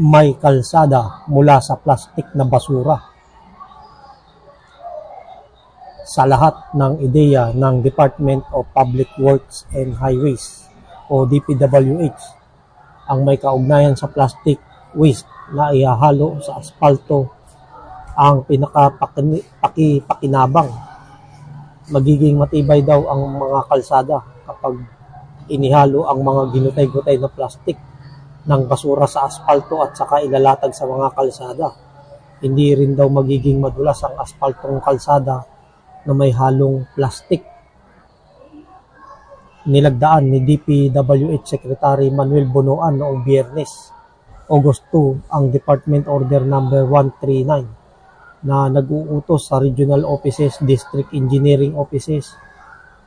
may kalsada mula sa plastik na basura. Sa lahat ng ideya ng Department of Public Works and Highways o DPWH, ang may kaugnayan sa plastic waste na ihahalo sa asfalto ang pinakapakinabang. Magiging matibay daw ang mga kalsada kapag inihalo ang mga ginutay-gutay na plastik ng basura sa asfalto at saka ilalatag sa mga kalsada. Hindi rin daw magiging madulas ang asfaltong kalsada na may halong plastik. Nilagdaan ni DPWH Secretary Manuel Bonoan noong Biyernes, August 2, ang Department Order Number 139 na nag-uutos sa Regional Offices, District Engineering Offices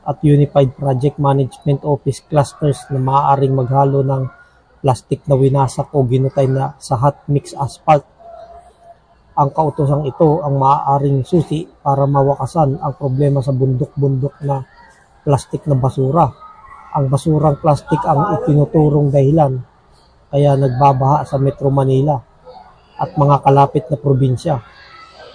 at Unified Project Management Office clusters na maaaring maghalo ng plastik na winasak o ginutay na sa hot mix asphalt. Ang kautosang ito ang maaaring susi para mawakasan ang problema sa bundok-bundok na plastik na basura. Ang basurang plastik ang itinuturong dahilan kaya nagbabaha sa Metro Manila at mga kalapit na probinsya.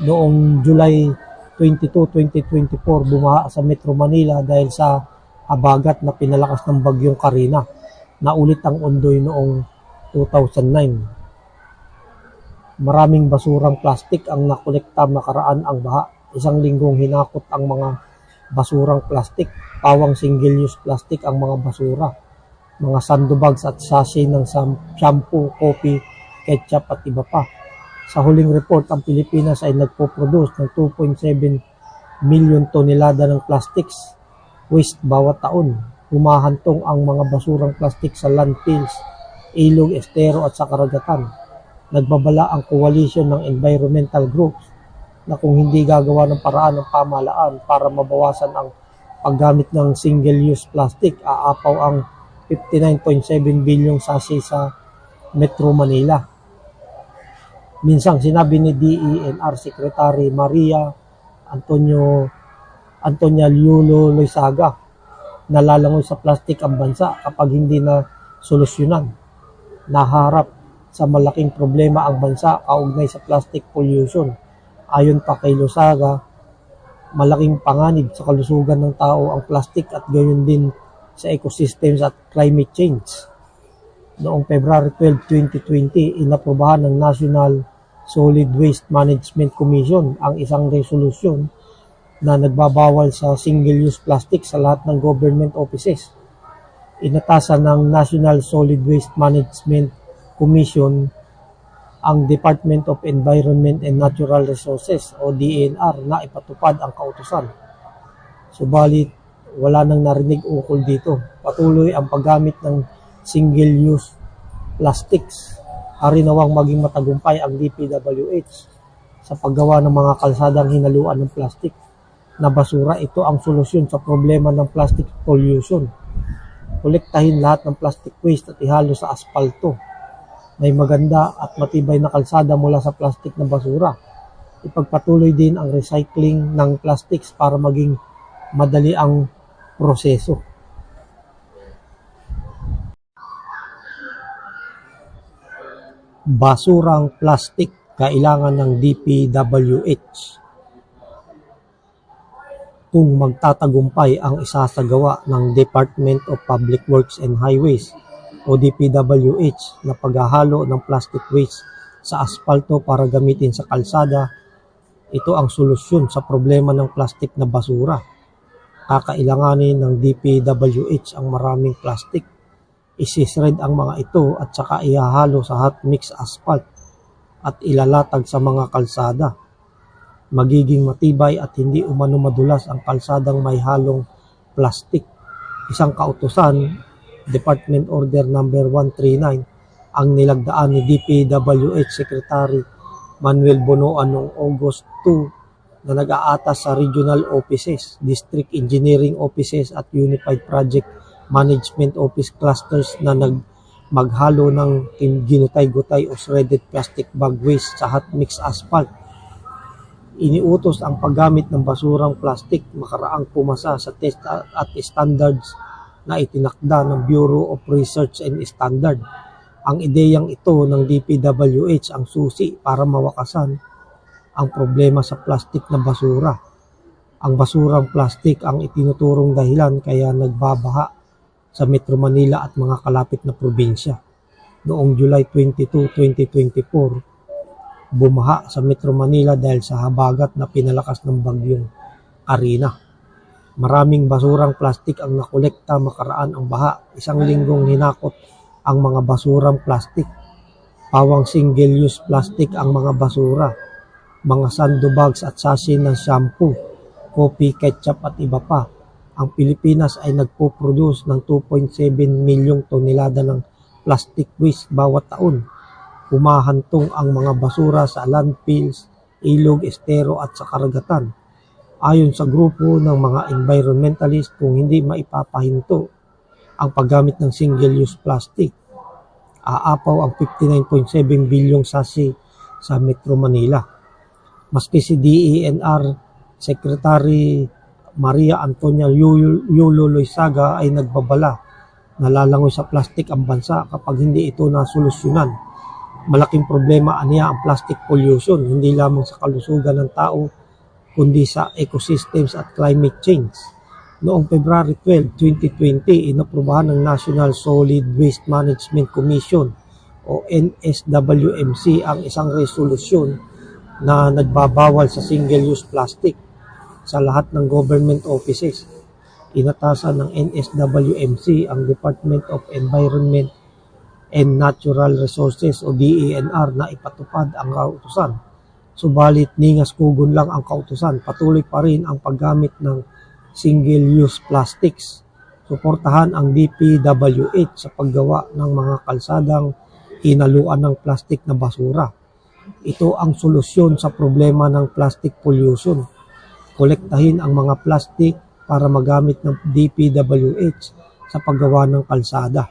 Noong July 22, 2024, bumaha sa Metro Manila dahil sa habagat na pinalakas ng bagyong Karina. Naulit ang Ondoy noong 2009. Maraming basurang plastik ang nakolekta nakaraan ang baha. Isang linggong hinakot ang mga basurang plastik. Pawang single-use plastic ang mga basura. Mga sandbags at sachet ng shampoo, coffee, ketchup at iba pa. Sa huling report, ang Pilipinas ay nagpo-produce ng 2.7 million tonelada ng plastics waste bawat taon. Humahantong ang mga basurang plastik sa landfills, ilog, estero at sa karagatan. Nagbabala ang coalition ng environmental groups na kung hindi gagawa ng paraan ng pamahalaan para mabawasan ang paggamit ng single-use plastic, aapaw ang 59.7 bilyong sachet sa Metro Manila. Minsang sinabi ni DENR Secretary Maria Antonia Liulo Loizaga na lalangoy sa plastik ang bansa kapag hindi na solusyonan. Naharap sa malaking problema ang bansa kaugnay sa plastic pollution. Ayon pa kay Loizaga, malaking panganib sa kalusugan ng tao ang plastic at gayon din sa ecosystems at climate change. Noong February 12, 2020, inaprobahan ng National Solid Waste Management Commission ang isang resolusyon na nagbabawal sa single-use plastic sa lahat ng government offices. Inatasan ng National Solid Waste Management Commission ang Department of Environment and Natural Resources o DENR na ipatupad ang kautusan. Subalit, wala nang narinig ukol dito. Patuloy ang paggamit ng single-use plastics. Harinawang maging matagumpay ang DPWH sa paggawa ng mga kalsadang hinaluan ng plastic na basura. Ito ang solusyon sa problema ng plastic pollution. Kolektahin lahat ng plastic waste at ihalo sa asfalto. May maganda at matibay na kalsada mula sa plastic na basura. Ipagpatuloy din ang recycling ng plastics para maging madali ang proseso. Basurang plastic, kailangan ng DPWH. Kung magtatagumpay ang isasagawa ng Department of Public Works and Highways o DPWH na paghahalo ng plastic waste sa asfalto para gamitin sa kalsada, ito ang solusyon sa problema ng plastic na basura. Kakailanganin ng DPWH ang maraming plastic. Isisred ang mga ito at saka ihahalo sa hot mix asphalt at ilalatag sa mga kalsada. Magiging matibay at hindi umano madulas ang kalsadang may halong plastic. Isang kautusan, Department Order Number 139, ang nilagdaan ni DPWH Secretary Manuel Bonoan noong August 2 na nag-aatas sa Regional Offices, District Engineering Offices at Unified Project Management Office clusters na maghalo ng ginutay-gutay o shredded plastic bag waste sa hot mix asphalt. Iniutos ang paggamit ng basurang plastic makaraang pumasa sa test at standards na itinakda ng Bureau of Research and Standard. Ang ideyang ito ng DPWH ang susi para mawakasan ang problema sa plastik na basura. Ang basurang plastik ang itinuturong dahilan kaya nagbabaha sa Metro Manila at mga kalapit na probinsya. Noong July 22, 2024, bumaha sa Metro Manila dahil sa habagat na pinalakas ng bagyong Arina. Maraming basurang plastik ang nakolekta makaraan ang baha. Isang linggong hinakot ang mga basurang plastik. Pawang single-use plastic ang mga basura. Mga sandbags at sachet ng shampoo, coffee, ketchup at iba pa. Ang Pilipinas ay nagpo-produce ng 2.7 milyong tonelada ng plastic waste bawat taon. Humahantong ang mga basura sa landfills, ilog, estero at sa karagatan. Ayon sa grupo ng mga environmentalist, kung hindi maipapahinto ang paggamit ng single-use plastic, aapaw ang 59.7 bilyong sachet sa Metro Manila. Maski si DENR Secretary Maria Antonia Yulo Loizaga ay nagbabala na lalangoy sa plastic ang bansa kapag hindi ito nasolusyonan. Malaking problema aniya ang plastic pollution, hindi lamang sa kalusugan ng tao, kundi sa ecosystems at climate change. Noong February 12, 2020, inaprubahan ng National Solid Waste Management Commission o NSWMC ang isang resolusyon na nagbabawal sa single-use plastic sa lahat ng government offices. Inatasan ng NSWMC ang Department of Environment and Natural Resources o DENR na ipatupad ang kautusan. Subalit ningas kugon lang ang kautusan, patuloy pa rin ang paggamit ng single-use plastics. Suportahan ang DPWH sa paggawa ng mga kalsadang hinaluan ng plastic na basura. Ito ang solusyon sa problema ng plastic pollution. Kolektahin ang mga plastic para magamit ng DPWH sa paggawa ng kalsada.